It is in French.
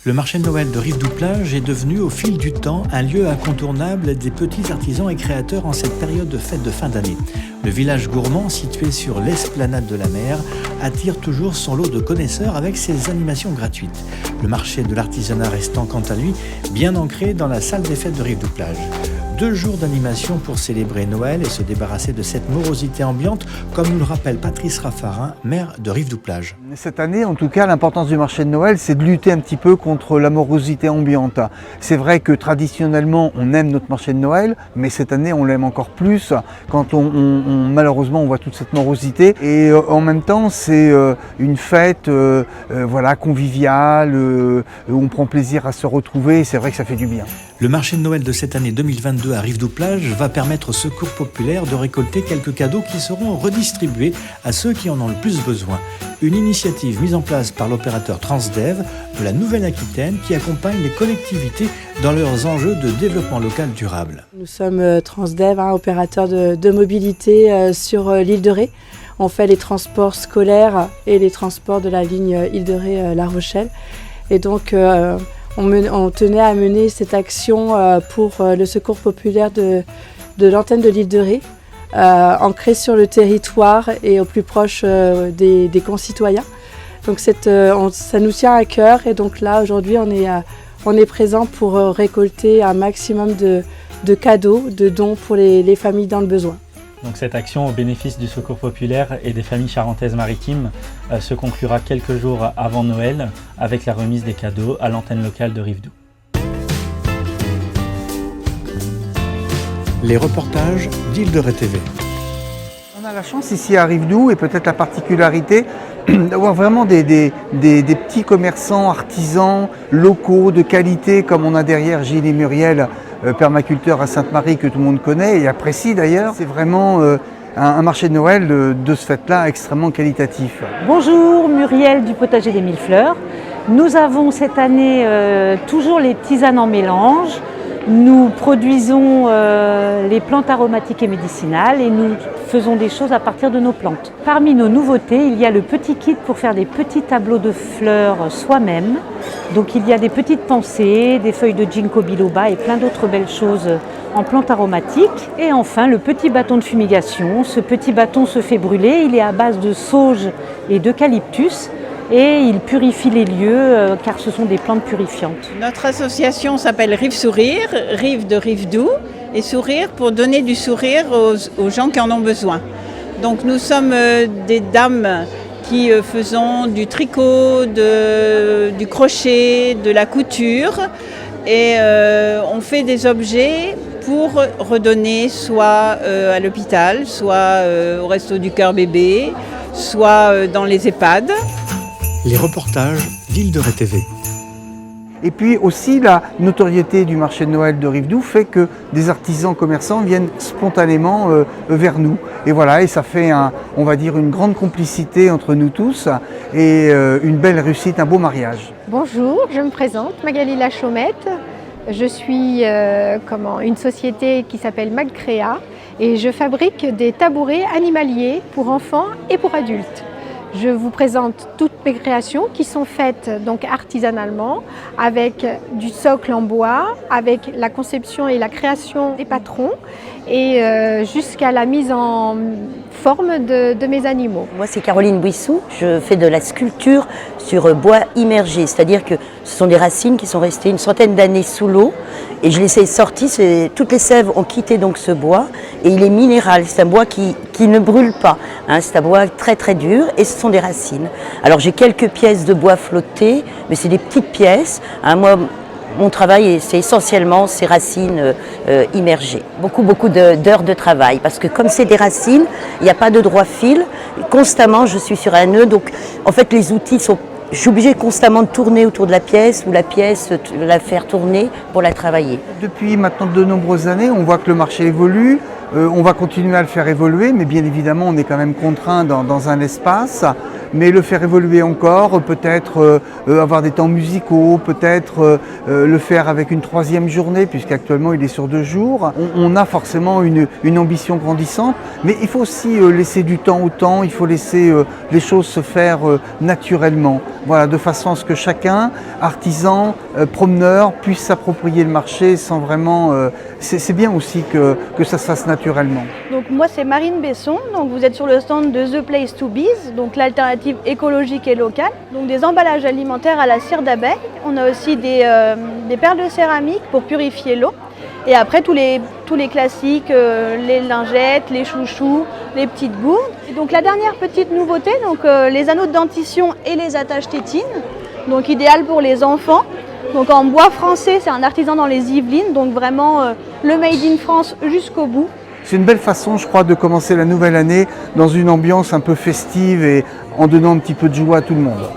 Le marché de Noël de Rive-du-Plage est devenu au fil du temps un lieu incontournable des petits artisans et créateurs en cette période de fête de fin d'année. Le village gourmand situé sur l'esplanade de la mer attire toujours son lot de connaisseurs avec ses animations gratuites. Le marché de l'artisanat restant quant à lui bien ancré dans la salle des fêtes de Rive-du-Plage. 2 jours d'animation pour célébrer Noël et se débarrasser de cette morosité ambiante, comme nous le rappelle Patrice Raffarin, maire de Rive-du-Plage. Cette année, en tout cas, l'importance du marché de Noël, c'est de lutter un petit peu contre la morosité ambiante. C'est vrai que traditionnellement, on aime notre marché de Noël, mais cette année, on l'aime encore plus quand malheureusement, on voit toute cette morosité. Et en même temps, c'est une fête conviviale, où on prend plaisir à se retrouver. Et c'est vrai que ça fait du bien. Le marché de Noël de cette année 2022 à Rive-du-Plage va permettre au Secours populaire de récolter quelques cadeaux qui seront redistribués à ceux qui en ont le plus besoin. Une initiative mise en place par l'opérateur Transdev de la Nouvelle-Aquitaine qui accompagne les collectivités dans leurs enjeux de développement local durable. Nous sommes Transdev, opérateur de mobilité sur l'île de Ré. On fait les transports scolaires et les transports de la ligne Île de Ré-La Rochelle. Et donc, on tenait à mener cette action pour le Secours populaire de l'antenne de l'île de Ré, ancrée sur le territoire et au plus proche des concitoyens. Donc ça nous tient à cœur et donc là aujourd'hui on est présent pour récolter un maximum de cadeaux, de dons pour les familles dans le besoin. Donc cette action au bénéfice du Secours populaire et des familles charentaises maritimes se conclura quelques jours avant Noël avec la remise des cadeaux à l'antenne locale de Rive-du. Les reportages d'Île de Ré TV. On a la chance ici à Rive-du et peut-être la particularité d'avoir vraiment des petits commerçants, artisans, locaux, de qualité, comme on a derrière Gilles et Muriel, permaculteur à Sainte-Marie que tout le monde connaît et apprécie d'ailleurs. C'est vraiment un marché de Noël de ce fait-là extrêmement qualitatif. Bonjour, Muriel du potager des Mille Fleurs. Nous avons cette année toujours les tisanes en mélange. Nous produisons les plantes aromatiques et médicinales et nous faisons des choses à partir de nos plantes. Parmi nos nouveautés, il y a le petit kit pour faire des petits tableaux de fleurs soi-même. Donc il y a des petites pensées, des feuilles de ginkgo biloba et plein d'autres belles choses en plantes aromatiques. Et enfin le petit bâton de fumigation. Ce petit bâton se fait brûler, il est à base de sauge et d'eucalyptus. Et il purifie les lieux car ce sont des plantes purifiantes. Notre association s'appelle Rive Sourire, Rive de Rive-du et Sourire pour donner du sourire aux gens qui en ont besoin. Donc nous sommes des dames qui faisons du tricot, du crochet, de la couture et on fait des objets pour redonner soit à l'hôpital, soit au Resto du Cœur Bébé, soit dans les EHPAD. Les reportages d'Île de Ré TV. Et puis aussi la notoriété du marché de Noël de Rive-du fait que des artisans commerçants viennent spontanément vers nous. Et voilà, et ça fait on va dire une grande complicité entre nous tous et une belle réussite, un beau mariage. Bonjour, je me présente, Magali Lachaumette. Je suis une société qui s'appelle Magcréa et je fabrique des tabourets animaliers pour enfants et pour adultes. Je vous présente toutes mes créations qui sont faites donc artisanalement avec du socle en bois, avec la conception et la création des patrons et jusqu'à la mise en forme de mes animaux. Moi c'est Caroline Buissou, je fais de la sculpture sur bois immergé, c'est-à-dire que ce sont des racines qui sont restées une centaine d'années sous l'eau et je les ai sorties, toutes les sèves ont quitté donc ce bois et il est minéral, c'est un bois qui ne brûle pas, c'est un bois très très dur et ce sont des racines. Alors j'ai quelques pièces de bois flotté, mais c'est des petites pièces, moi mon travail c'est essentiellement ces racines immergées. Beaucoup d'heures de travail parce que comme c'est des racines, il n'y a pas de droit fil, constamment je suis sur un nœud, donc en fait les outils sont... Je suis obligée constamment de tourner autour de la pièce ou la pièce, la faire tourner pour la travailler. Depuis maintenant de nombreuses années, on voit que le marché évolue, on va continuer à le faire évoluer, mais bien évidemment on est quand même contraint dans un espace. mais le faire évoluer encore, peut-être avoir des temps musicaux, peut-être le faire avec une 3e journée, puisqu'actuellement il est sur 2 jours. On a forcément une ambition grandissante, mais il faut aussi laisser du temps au temps, il faut laisser les choses se faire naturellement. Voilà, de façon à ce que chacun, artisan, promeneur, puisse s'approprier le marché sans vraiment... c'est bien aussi que ça se fasse naturellement. Donc moi c'est Marine Besson, donc vous êtes sur le stand de The Place to Be, donc l'alternative écologique et locale. Donc des emballages alimentaires à la cire d'abeille. On a aussi des perles de céramique pour purifier l'eau. Et après tous les classiques, les lingettes, les chouchous, les petites gourdes. Et donc la dernière petite nouveauté, donc les anneaux de dentition et les attaches tétines, donc idéal pour les enfants. Donc en bois français, c'est un artisan dans les Yvelines, donc vraiment le Made in France jusqu'au bout. C'est une belle façon, je crois, de commencer la nouvelle année dans une ambiance un peu festive et en donnant un petit peu de joie à tout le monde.